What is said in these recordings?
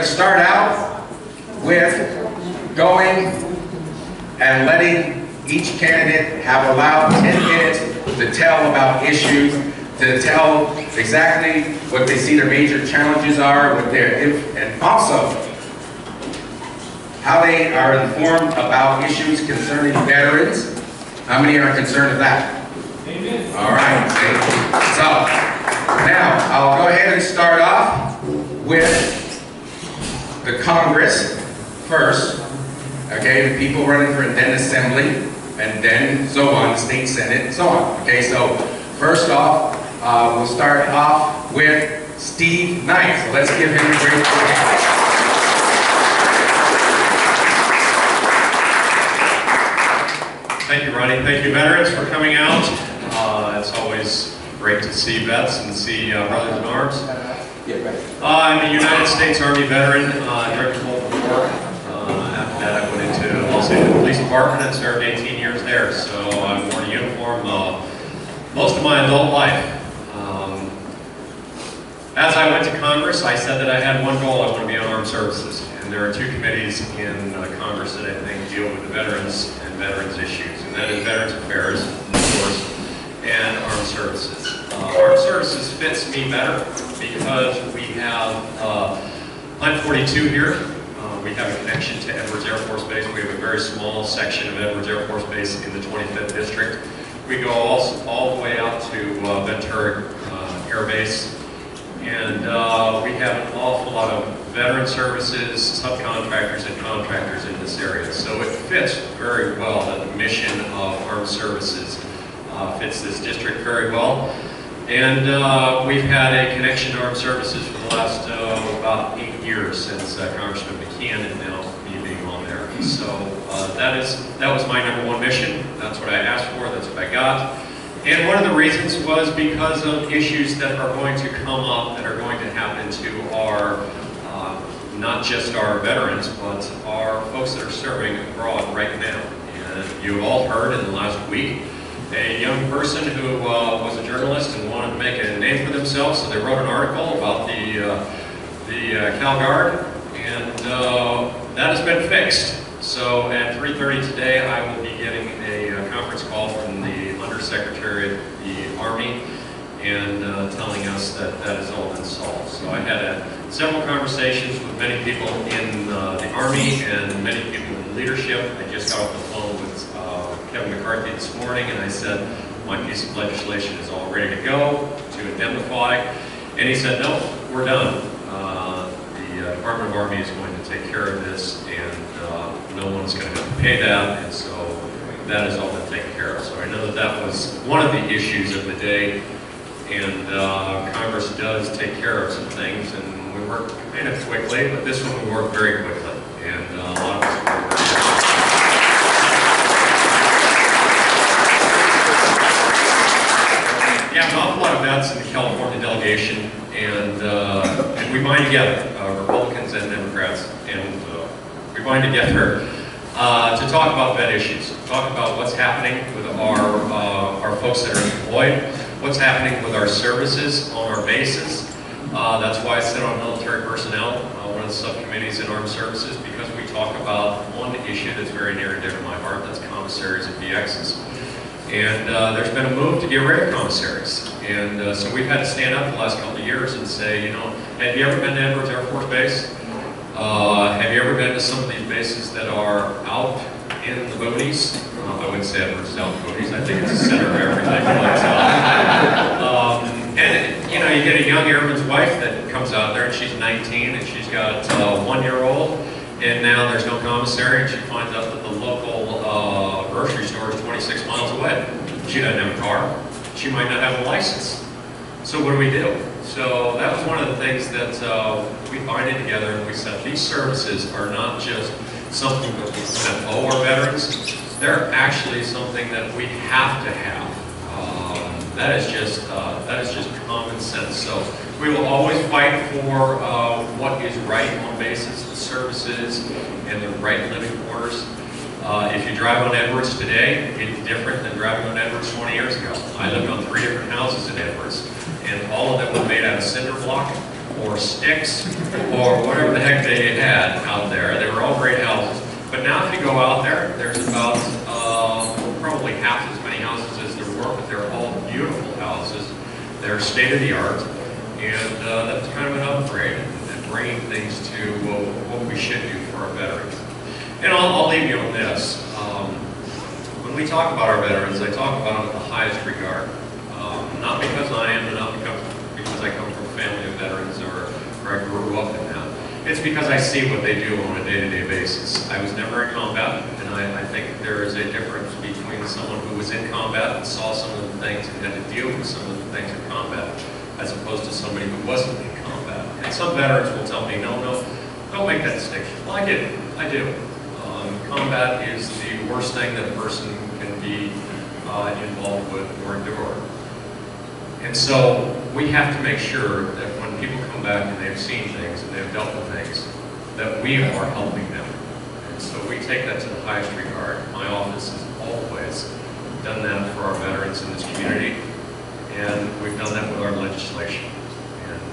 to start out with going and letting each candidate have allowed 10 minutes to tell about issues, to tell exactly what they see their major challenges are, what and also how they are informed about issues concerning veterans. How many are concerned with that? Amen. All right. So now I'll go ahead and start off with the Congress first. Okay, the people running for then Assembly, and then so on, State Senate, and so on. Okay, so first off, we'll start off with Steve Knight. So let's give him a great applause. Thank you, Ronnie. Thank you, veterans, for coming out. It's always great to see vets and see brothers in arms. I'm a United States Army veteran, director of multiple work. After that, I went into Los Angeles Police Department and served 18 years there. So I wore a uniform most of my adult life. As I went to Congress, I said that I had one goal: I want to be on armed services. And there are two committees in Congress that I think deal with the veterans and veterans issues, and that is Veterans Affairs, of course, and Armed Services. Armed Services fits me better because we have Plant 42 here. We have a connection to Edwards Air Force Base. We have a very small section of Edwards Air Force Base in the 25th District. We go all the way out to Ventura Air Base. And we have an awful lot of veteran services, subcontractors, and contractors in this area. So it fits very well. The mission of Armed Services fits this district very well. And we've had a connection to Armed Services for the last about 8 years since Congressman McKeon and now me being on there. So that was my #1 mission. That's what I asked for. That's what I got. And one of the reasons was because of issues that are going to come up, that are going to happen to our, not just our veterans, but our folks that are serving abroad right now. And you've all heard in the last week, a young person who was a journalist and wanted to make a name for themselves, so they wrote an article about the Cal Guard, and that has been fixed. So at 3:30 today, I will be getting a conference call from the Undersecretary of the Army and telling us that that has all been solved. So I had several conversations with many people in the Army and many people in leadership. I just got off the phone with Kevin McCarthy this morning, and I said, my piece of legislation is all ready to go to indemnify. And he said, no, we're done. The Department of Army is going to take care of this, and no one's going to have to pay that, and so that has all been taken care of. So I know that that was one of the issues of the day, and Congress does take care of some things, and we work kind of quickly, but this one we work very quickly, and a lot of us work very quickly. Yeah, an awful lot of vets in the California delegation, and we bind together, Republicans and Democrats, and we bind together to talk about vet issues, talk about what's happening with our folks that are employed, what's happening with our services on our bases. That's why I sit on military personnel, one of the subcommittees in Armed Services, because we talk about one issue that's very near and dear to my heart, that's commissaries and VXs. And there's been a move to get rid of commissaries. And so we've had to stand up the last couple of years and say, you know, have you ever been to Edwards Air Force Base? Have you ever been to some of these bases that are out in the boonies? I wouldn't say Edwards is out in the boonies. I think it's the center of everything. And you know, you get a young airman's wife that comes out there and she's 19 and she's got a 1-year-old, and now there's no commissary, and she finds out that the local grocery store is 26 miles away. She doesn't have a car. She might not have a license. So what do we do? So that was one of the things that we binded together, and we said these services are not just something that owe our veterans. They're actually something that we have to have. That is just common sense. So we will always fight for what is right on basis, the services, and the right living quarters. If you drive on Edwards today, it's different than driving on Edwards 20 years ago. I lived on 3 different houses in Edwards, and all of them were made out of cinder block, or sticks or whatever the heck they had out there. They were all great houses. But now if you go out there, there's about probably half as many houses as there were, but they're all beautiful houses. They're state-of-the-art, and that's kind of an upgrade and bringing things to what we should do for our veterans. And I'll leave you on this. When we talk about our veterans, I talk about them with the highest regard. Not because I am, and not because I come from a family of veterans or I grew up in that. It's because I see what they do on a day-to-day basis. I was never in combat, and I think there is a difference between someone who was in combat and saw some of the things and had to deal with some of the things in combat, as opposed to somebody who wasn't in combat. And some veterans will tell me, no, don't make that distinction. Well, I do. Combat is the worst thing that a person can be involved with or endure. And so we have to make sure that when people come back and they've seen things and they've dealt with things, that we are helping them. And so we take that to the highest regard. My office has always done that for our veterans in this community, and we've done that with our legislation.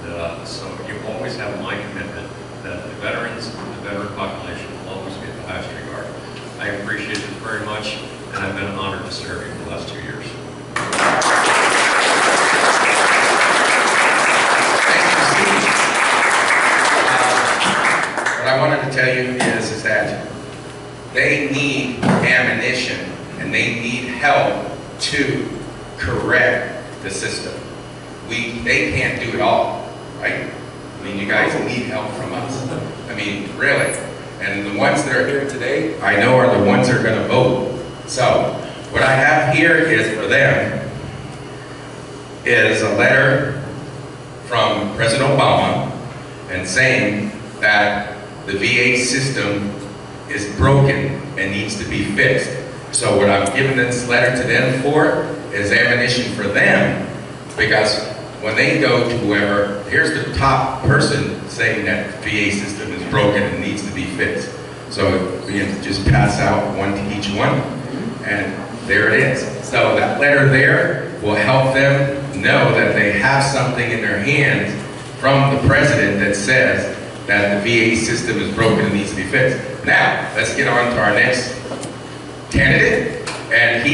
And so you always have my commitment that the veterans, the veteran population will always be at the highest regard. I appreciate it very much, and I've been honored to serve you for the last 2 years. What I wanted to tell you is that they need ammunition and they need help to correct the system. They can't do it all, right? I mean, you guys need help from us. I mean, really. And the ones that are here today, I know are the ones that are going to vote. So, what I have here is for them is a letter from President Obama and saying that the VA system is broken and needs to be fixed. So what I'm giving this letter to them for is ammunition for them, because when they go to whoever, here's the top person saying that the VA system is broken and needs to be fixed. So we just pass out one to each one, and there it is. So that letter there will help them know that they have something in their hands from the president that says that the VA system is broken and needs to be fixed. Now, let's get on to our next candidate, and he